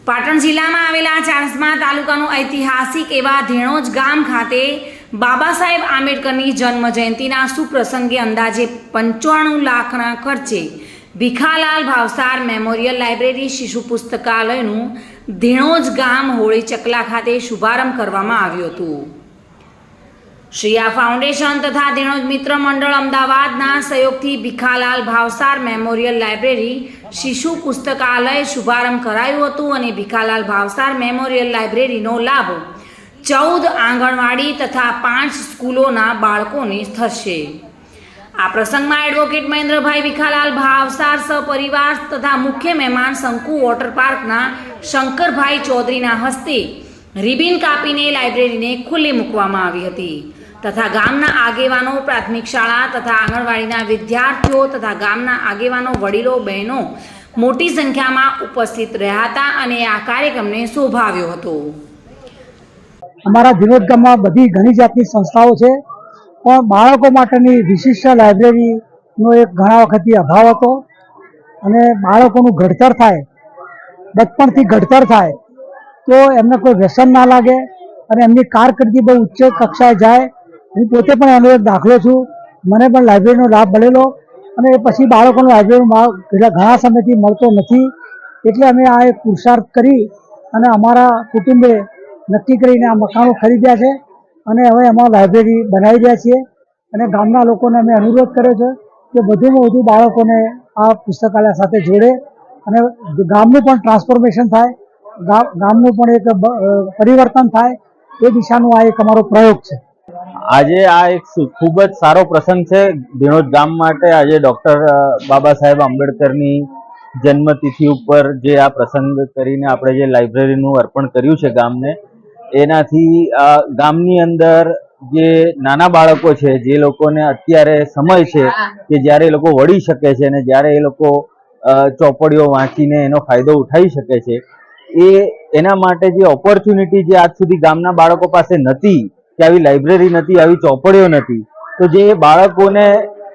પાટણ જિલ્લામાં આવેલા ચાણસ્મા તાલુકાનું ઐતિહાસિક એવા ધેણોજ ગામ ખાતે બાબા સાહેબ આંબેડકરની જન્મ જયંતિના સુપ્રસંગે અંદાજે 95 લાખના ખર્ચે ભીખાલાલ ભાવસાર મેમોરિયલ લાઇબ્રેરી શિશુ પુસ્તકાલયનું ધેણોજ ગામ હોળી ચકલા ખાતે શુભારંભ કરવામાં આવ્યું હતું। શ્રીયા ફાઉન્ડેશન તથા ધેણોજ મિત્ર મંડળ અમદાવાદના સહયોગથી ભીખાલાલ ભાવસાર મેમોરિયલ લાઇબ્રેરી શિશુ પુસ્તકાલય શુભારંભ કરાયું હતું અને ભીખાલાલ ભાવસાર મેમોરિયલ લાઇબ્રેરીનો લાભ 14 આંગણવાડી તથા 5 સ્કૂલોના બાળકોને થશે। આ પ્રસંગમાં એડવોકેટ મહેન્દ્રભાઈ ભીખાલાલ ભાવસાર સપરિવાર તથા મુખ્ય મહેમાન શંકુ વોટર પાર્કના શંકરભાઈ ચૌધરીના હસ્તે રિબિન કાપીને લાઇબ્રેરીને ખુલ્લી મૂકવામાં આવી હતી તથા ગામના આગેવાનો, પ્રાથમિક શાળા તથા આંગણવાડીના વિદ્યાર્થીઓ તથા ગામના આગેવાનો, વડીલો, બહેનો મોટી સંખ્યામાં ઉપસ્થિત રહ્યા હતા અને આ કાર્યક્રમને શોભાવ્યો હતો। અમારા ધેણોજ ગામમાં બધી ઘણી જાતની સંસ્થાઓ છે, પણ બાળકો માટેની વિશિષ્ટ લાઇબ્રેરીનો એક ઘણા વખતથી અભાવ હતો અને બાળકોનું ઘડતર થાય, બચપણથી ઘડતર થાય તો એમને કોઈ વ્યસન ના લાગે અને એમની કારકિર્દી બહુ ઉચ્ચ કક્ષાએ જાય। હું પોતે પણ એનો એક દાખલો છું, મને પણ લાઇબ્રેરીનો લાભ મળેલો અને પછી બાળકોનો લાઇબ્રેરીનો ઘણા સમયથી મળતો નથી, એટલે અમે આ એક પુરુષાર્થ કરી અને અમારા કુટુંબે નક્કી કરીને આ મકાનો ખરીદ્યા છે અને હવે એમાં લાઇબ્રેરી બનાવી રહ્યા છીએ અને ગામના લોકોને અમે અનુરોધ કર્યો છે કે વધુમાં વધુ બાળકોને આ પુસ્તકાલય સાથે જોડે અને ગામનું પણ ટ્રાન્સફોર્મેશન થાય, ગામનું પણ એક પરિવર્તન થાય, એ દિશાનો આ એક અમારો પ્રયોગ છે। આજે આ એક ખૂબ જ સારો પ્રસંગ છે ધેણોજ ગામ માટે। આજે ડૉક્ટર બાબા સાહેબ આંબેડકરની જન્મતિથિ ઉપર જે આ પ્રસંગ કરીને આપણે જે લાઇબ્રેરીનું અર્પણ કર્યું છે ગામને, એનાથી ગામની અંદર જે નાના બાળકો છે, જે લોકોને અત્યારે સમય છે કે જ્યારે એ લોકો વળી શકે છે અને જ્યારે એ લોકો ચોપડીઓ વાંચીને એનો ફાયદો ઉઠાવી શકે છે, એના માટે જે ઓપોર્ચ્યુનિટી જે આજ સુધી ગામના બાળકો પાસે નથી કે આવી લાઇબ્રેરી નથી, આવી ચોપડીઓ નથી, તો જે બાળકોને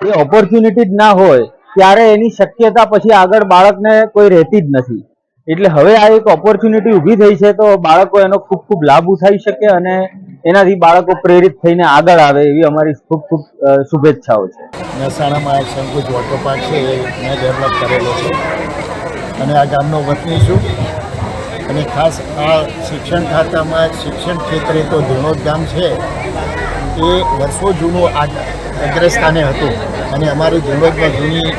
એ ઓપોર્ચ્યુનિટી જ ના હોય ત્યારે એની શક્યતા પછી આગળ બાળકને કોઈ રહેતી જ નથી। એટલે હવે આ એક ઓપોર્ચ્યુનિટી ઊભી થઈ છે તો બાળકો એનો ખૂબ ખૂબ લાભ ઉઠાવી શકે અને એનાથી બાળકો પ્રેરિત થઈને આગળ આવે એવી અમારી ખૂબ ખૂબ શુભેચ્છાઓ છે। મહેસાણામાં એક શંકુ વોટર પાર્ક છે, એ મેં ડેવલપ કરેલો છે અને આ ગામનો વતની છું અને ખાસ આ શિક્ષણ ખાતામાં શિક્ષણ ક્ષેત્રે તો ધેણોજ ગામ છે એ વર્ષો જૂનું અગ્રસ્થાને હતું અને અમારી ધેણોજમાં જૂની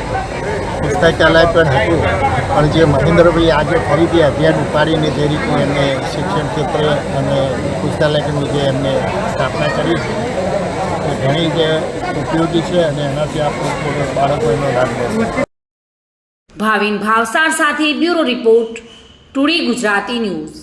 પુસ્તકાલય પણ હતું, પણ જે મહેન્દ્રભાઈ આજે ફરીથી અભિયાન ઉપાડીને જે રીતનું એમને શિક્ષણ ક્ષેત્રે અને પુસ્તકાલયની જે એમને સ્થાપના કરી છે એ ઘણી જ ઉપયોગી છે અને એનાથી આપણે બાળકો એનો લાભ લેશે। ભાવિન ભાવસાર સાથે bureau report, today Gujarati news.